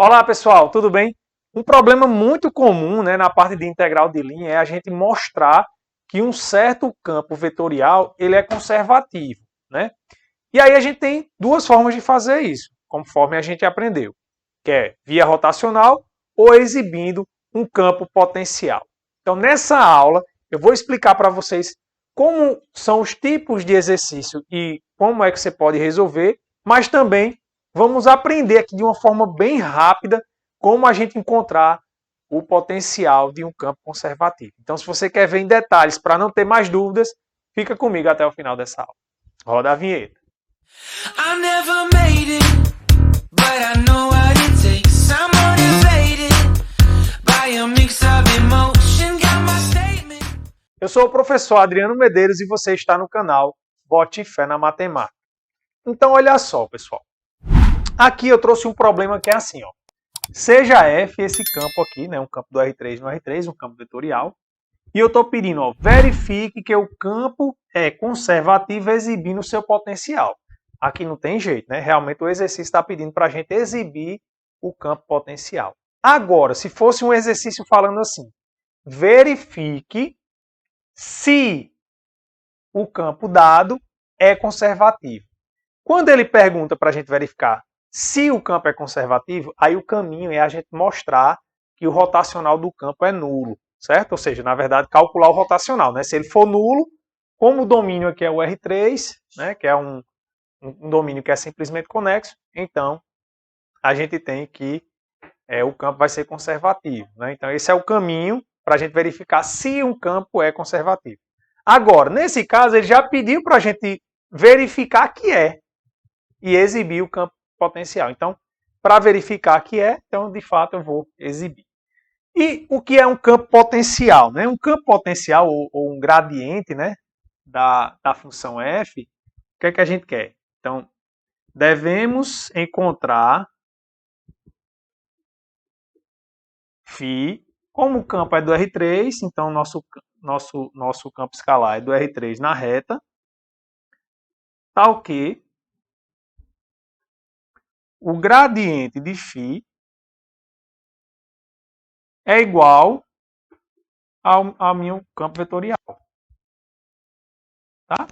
Olá pessoal, tudo bem? Um problema muito comum, na parte de integral de linha é a gente mostrar que um certo campo vetorial ele é conservativo. Né? E aí a gente tem duas formas de fazer isso, conforme a gente aprendeu, que é via rotacional ou exibindo um campo potencial. Então nessa aula eu vou explicar para vocês como são os tipos de exercício e como é que você pode resolver, mas também vamos aprender aqui de uma forma bem rápida como a gente encontrar o potencial de um campo conservativo. Então, se você quer ver em detalhes para não ter mais dúvidas, fica comigo até o final dessa aula. Roda a vinheta. I never made it, but I know what it takes. I'm motivated by a mix of emotion, got my statement. Eu sou o professor Adriano Medeiros e você está no canal Bote Fé na Matemática. Então, olha só, pessoal. Aqui eu trouxe um problema que é assim, ó. Seja F esse campo aqui, um campo do R3 no R3, um campo vetorial. E eu estou pedindo, ó, verifique que o campo é conservativo exibindo o seu potencial. Aqui não tem jeito, Realmente o exercício está pedindo para a gente exibir o campo potencial. Agora, se fosse um exercício falando assim, verifique se o campo dado é conservativo. Quando ele pergunta para a gente verificar se o campo é conservativo, aí o caminho é a gente mostrar que o rotacional do campo é nulo, certo? Ou seja, na verdade, calcular o rotacional. Se ele for nulo, como o domínio aqui é o R3, que é um domínio que é simplesmente conexo, então a gente tem que o campo vai ser conservativo. Então esse é o caminho para a gente verificar se um campo é conservativo. Agora, nesse caso, ele já pediu para a gente verificar que é e exibir o campo potencial. Então, para verificar que então de fato eu vou exibir. E o que é um campo potencial? Um campo potencial ou um gradiente da função f, o que é que a gente quer? Então, devemos encontrar φ, como o campo é do R3, então nosso campo escalar é do R3 na reta, tal que o gradiente de φ é igual ao meu campo vetorial. Tá?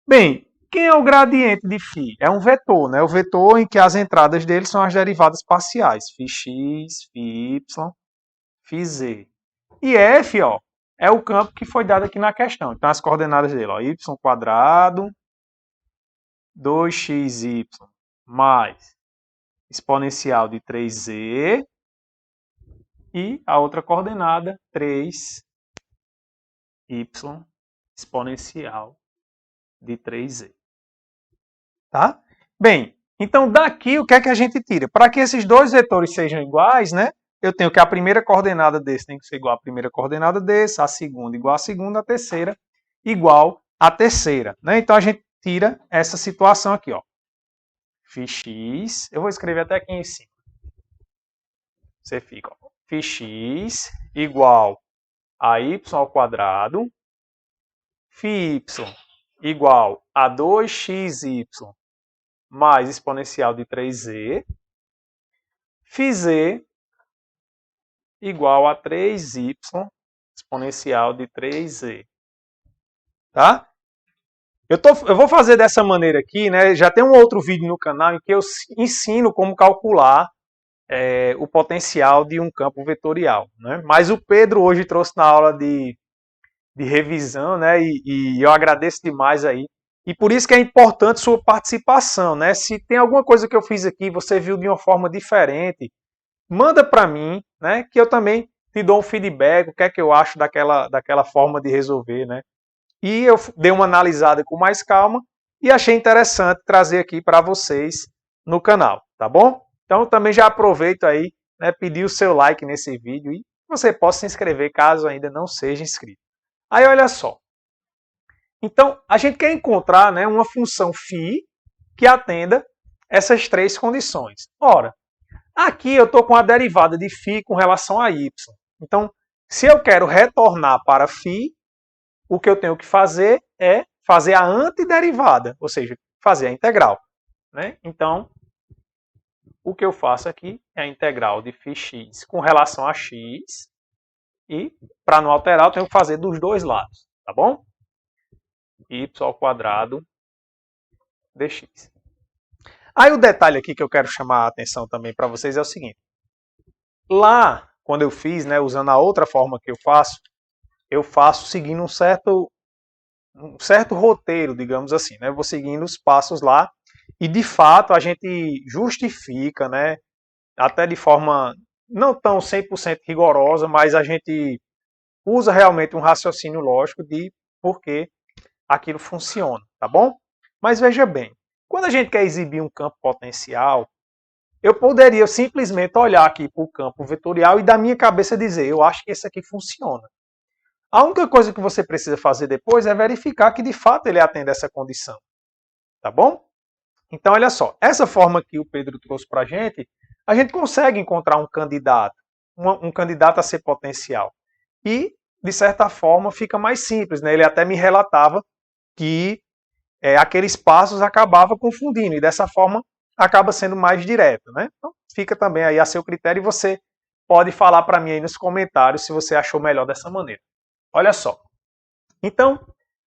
Bem, quem é o gradiente de φ? É um vetor, O vetor em que as entradas dele são as derivadas parciais. φx, φy, φz. E f, ó, é o campo que foi dado aqui na questão. Então, as coordenadas dele, ó, y² 2xy mais exponencial de 3z e a outra coordenada 3y exponencial de 3z. Tá? Bem, então daqui o que é que a gente tira? Para que esses dois vetores sejam iguais, eu tenho que a primeira coordenada desse tem que ser igual à primeira coordenada desse, a segunda igual à segunda, a terceira igual à terceira. Então a gente tira essa situação aqui, ó. φx, eu vou escrever até aqui em cima. Você fica, ó, φx igual a y², φy igual a 2xy mais exponencial de 3z, φz igual a 3y exponencial de 3z. Tá? Eu vou fazer dessa maneira aqui, Já tem um outro vídeo no canal em que eu ensino como calcular o potencial de um campo vetorial. Mas o Pedro hoje trouxe na aula de revisão, e eu agradeço demais aí. E por isso que é importante sua participação, Se tem alguma coisa que eu fiz aqui, você viu de uma forma diferente, manda para mim, que eu também te dou um feedback, o que é que eu acho daquela forma de resolver, E eu dei uma analisada com mais calma e achei interessante trazer aqui para vocês no canal, tá bom? Então também já aproveito aí, pedir o seu like nesse vídeo e você possa se inscrever caso ainda não seja inscrito. Aí olha só. Então a gente quer encontrar uma função φ que atenda essas três condições. Ora, aqui eu estou com a derivada de φ com relação a y. Então, se eu quero retornar para φ, o que eu tenho que fazer é fazer a antiderivada, ou seja, fazer a integral. Então, o que eu faço aqui é a integral de φx com relação a x, e para não alterar eu tenho que fazer dos dois lados, tá bom? Y ao quadrado dx. Aí o detalhe aqui que eu quero chamar a atenção também para vocês é o seguinte. Lá, quando eu fiz, né, usando a outra forma que eu faço seguindo um certo roteiro, digamos assim, né? Eu vou seguindo os passos lá e, de fato, a gente justifica, né, até de forma não tão 100% rigorosa, mas a gente usa realmente um raciocínio lógico de por que aquilo funciona, tá bom? Mas veja bem, quando a gente quer exibir um campo potencial, eu poderia simplesmente olhar aqui para o campo vetorial e da minha cabeça dizer, eu acho que esse aqui funciona. A única coisa que você precisa fazer depois é verificar que de fato ele atende essa condição, tá bom? Então olha só, essa forma que o Pedro trouxe para a gente consegue encontrar um candidato a ser potencial. E, de certa forma, fica mais simples, né? Ele até me relatava que aqueles passos acabava confundindo, e dessa forma acaba sendo mais direto, né? Então, fica também aí a seu critério e você pode falar para mim aí nos comentários se você achou melhor dessa maneira. Olha só. Então,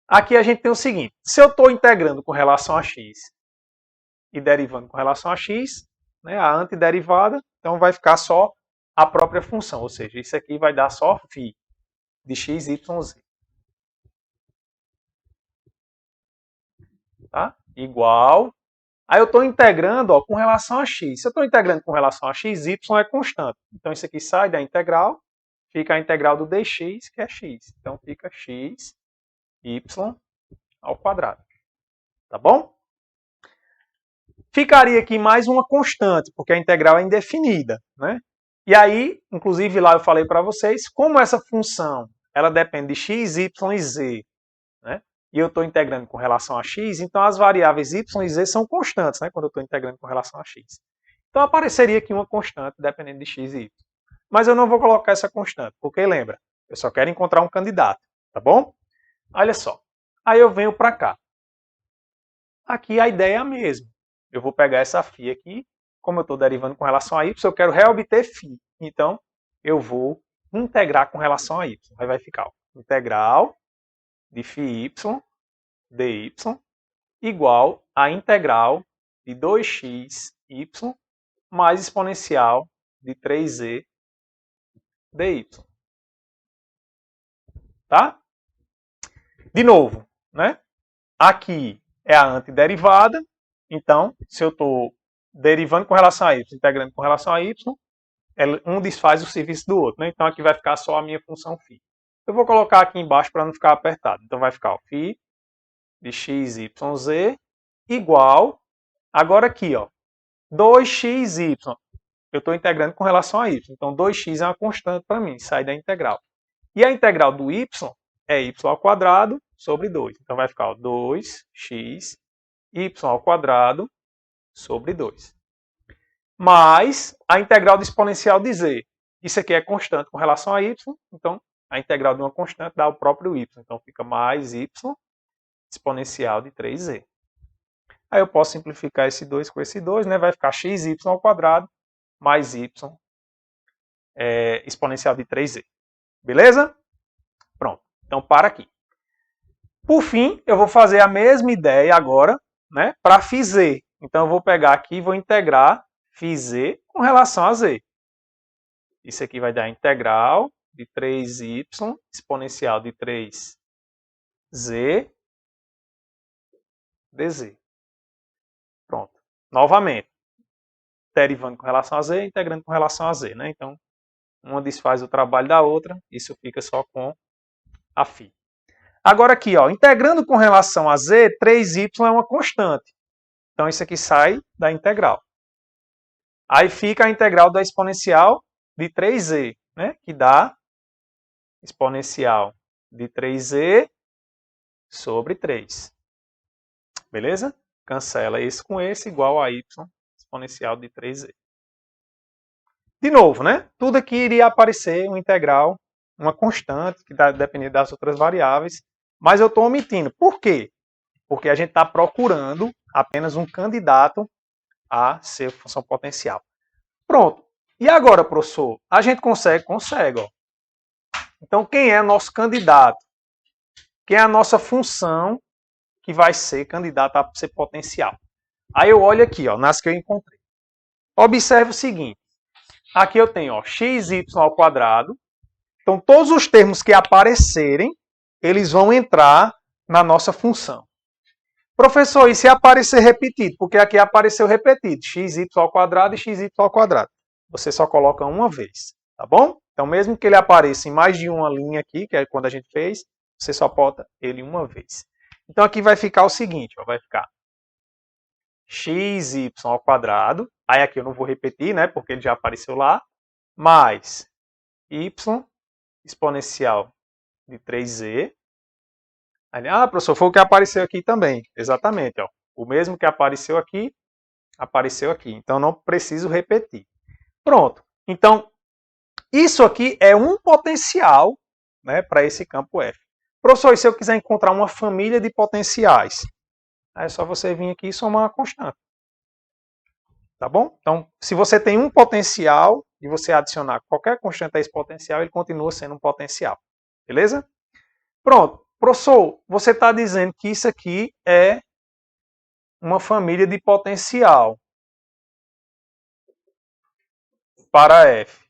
aqui a gente tem o seguinte, se eu estou integrando com relação a x e derivando com relação a x, né, a antiderivada, então vai ficar só a própria função, ou seja, isso aqui vai dar só φ de x, y, z. Tá? Igual. Aí eu estou integrando com relação a x. Se eu estou integrando com relação a x, y é constante. Então isso aqui sai da integral, fica a integral do dx, que é x. Então fica x, y ao quadrado. Tá bom? Ficaria aqui mais uma constante, porque a integral é indefinida, né? E aí, inclusive lá eu falei para vocês, como essa função ela depende de x, y e z, né? E eu estou integrando com relação a x, então as variáveis y e z são constantes, né? Quando eu estou integrando com relação a x. Então apareceria aqui uma constante dependendo de x e y. Mas eu não vou colocar essa constante, porque lembra, eu só quero encontrar um candidato, tá bom? Olha só, aí eu venho para cá. Aqui a ideia é a mesma. Eu vou pegar essa φ aqui, como eu estou derivando com relação a y, eu quero reobter φ. Então, eu vou integrar com relação a y. Aí vai ficar ó, integral de φy dy igual a integral de 2xy mais exponencial de 3z dy. Tá? De novo, né? Aqui é a antiderivada. Então, se eu estou derivando com relação a y, integrando com relação a y, um desfaz o serviço do outro. Né? Então, aqui vai ficar só a minha função φ. Eu vou colocar aqui embaixo para não ficar apertado. Então, vai ficar o φ de x, y, z igual, agora aqui, ó, 2xy. Eu estou integrando com relação a y. Então, 2x é uma constante para mim, sai da integral. E a integral do y é y ao quadrado sobre 2. Então, vai ficar ó, 2x y ao quadrado sobre 2. Mais a integral do exponencial de z. Isso aqui é constante com relação a y, então a integral de uma constante dá o próprio y. Então fica mais y exponencial de 3z. Aí eu posso simplificar esse 2 com esse 2, né? Vai ficar xy ao quadrado mais y exponencial de 3z. Beleza? Pronto. Então para aqui. Por fim, eu vou fazer a mesma ideia agora, né, para φz. Então eu vou pegar aqui e vou integrar φz com relação a z. Isso aqui vai dar integral de 3y exponencial de 3z dz. Pronto. Novamente, derivando com relação a z, integrando com relação a z. Né? Então, uma desfaz o trabalho da outra, isso fica só com a φ. Agora aqui, ó, integrando com relação a z, 3y é uma constante. Então, isso aqui sai da integral. Aí fica a integral da exponencial de 3z, né? Que dá exponencial de 3z sobre 3. Beleza? Cancela esse com esse, igual a y exponencial de 3z. De novo, né? Tudo aqui iria aparecer uma integral, uma constante, que dá depender das outras variáveis, mas eu estou omitindo. Por quê? Porque a gente está procurando apenas um candidato a ser função potencial. Pronto. E agora, professor? A gente consegue? Consegue. Ó. Então, quem é nosso candidato? Quem é a nossa função que vai ser candidata a ser potencial? Aí eu olho aqui, ó, nas que eu encontrei. Observe o seguinte. Aqui eu tenho ó, xy ao quadrado. Então, todos os termos que aparecerem, eles vão entrar na nossa função. Professor, e se aparecer repetido? Porque aqui apareceu repetido, xy ao quadrado e xy ao quadrado. Você só coloca uma vez, tá bom? Então, mesmo que ele apareça em mais de uma linha aqui, que é quando a gente fez, você só bota ele uma vez. Então, aqui vai ficar o seguinte, ó, vai ficar xy ao quadrado, aí aqui eu não vou repetir, né, porque ele já apareceu lá, mais y exponencial de 3z. Aí, professor, foi o que apareceu aqui também. Exatamente, ó. O mesmo que apareceu aqui. Então, não preciso repetir. Pronto. Então, isso aqui é um potencial, né, para esse campo F. Professor, e se eu quiser encontrar uma família de potenciais? Aí é só você vir aqui e somar uma constante. Tá bom? Então, se você tem um potencial e você adicionar qualquer constante a esse potencial, ele continua sendo um potencial. Beleza? Pronto. Professor, você está dizendo que isso aqui é uma família de potencial para F.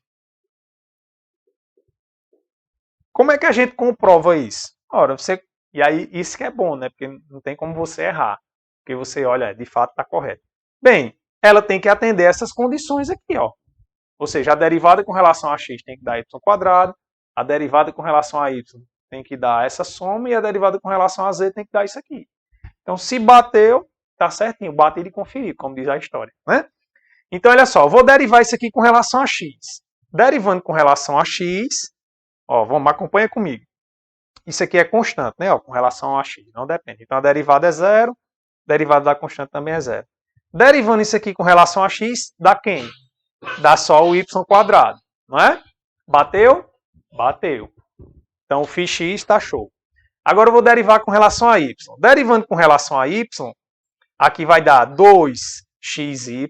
Como é que a gente comprova isso? Ora, você... E aí, isso que é bom, né? Porque não tem como você errar. Porque você, olha, de fato está correto. Bem, ela tem que atender essas condições aqui, ó. Ou seja, a derivada com relação a x tem que dar y², a derivada com relação a y tem que dar essa soma, e a derivada com relação a z tem que dar isso aqui. Então, se bateu, tá certinho, bater e conferir, como diz a história, né? Então, olha só, eu vou derivar isso aqui com relação a x. Derivando com relação a x, ó, vamos, acompanha comigo. Isso aqui é constante, né? Ó, com relação a x, não depende. Então, a derivada é zero, a derivada da constante também é zero. Derivando isso aqui com relação a x, dá quem? Dá só o y², não é? Bateu? Bateu. Então, o φx está show. Agora eu vou derivar com relação a y. Derivando com relação a y, aqui vai dar 2xy,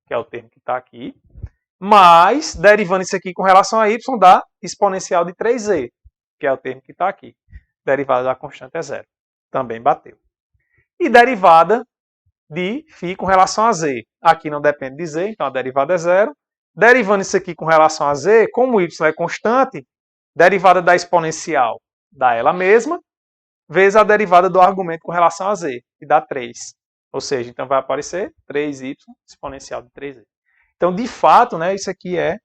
que é o termo que está aqui, mais, derivando isso aqui com relação a y, dá exponencial de 3z, que é o termo que está aqui. Derivada da constante é zero. Também bateu. E derivada de φ com relação a z. Aqui não depende de z, então a derivada é zero. Derivando isso aqui com relação a z, como y é constante, derivada da exponencial dá ela mesma, vezes a derivada do argumento com relação a z, que dá 3. Ou seja, então vai aparecer 3y exponencial de 3z. Então, de fato, né, isso aqui é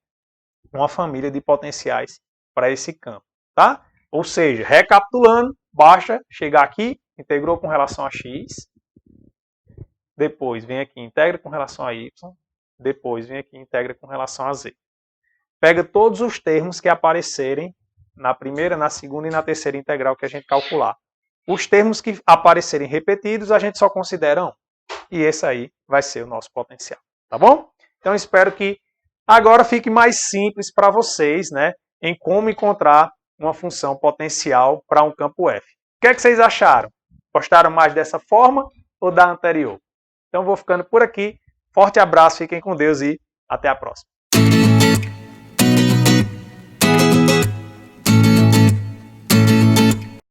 uma família de potenciais para esse campo. Tá? Ou seja, recapitulando, basta chegar aqui, integrou com relação a x, depois vem aqui, integra com relação a y, depois vem aqui, integra com relação a z. Pega todos os termos que aparecerem na primeira, na segunda e na terceira integral que a gente calcular. Os termos que aparecerem repetidos, a gente só considera um. E esse aí vai ser o nosso potencial. Tá bom? Então, espero que agora fique mais simples para vocês, né, em como encontrar uma função potencial para um campo F. O que é que vocês acharam? Gostaram mais dessa forma ou da anterior? Então, vou ficando por aqui. Forte abraço, fiquem com Deus e até a próxima.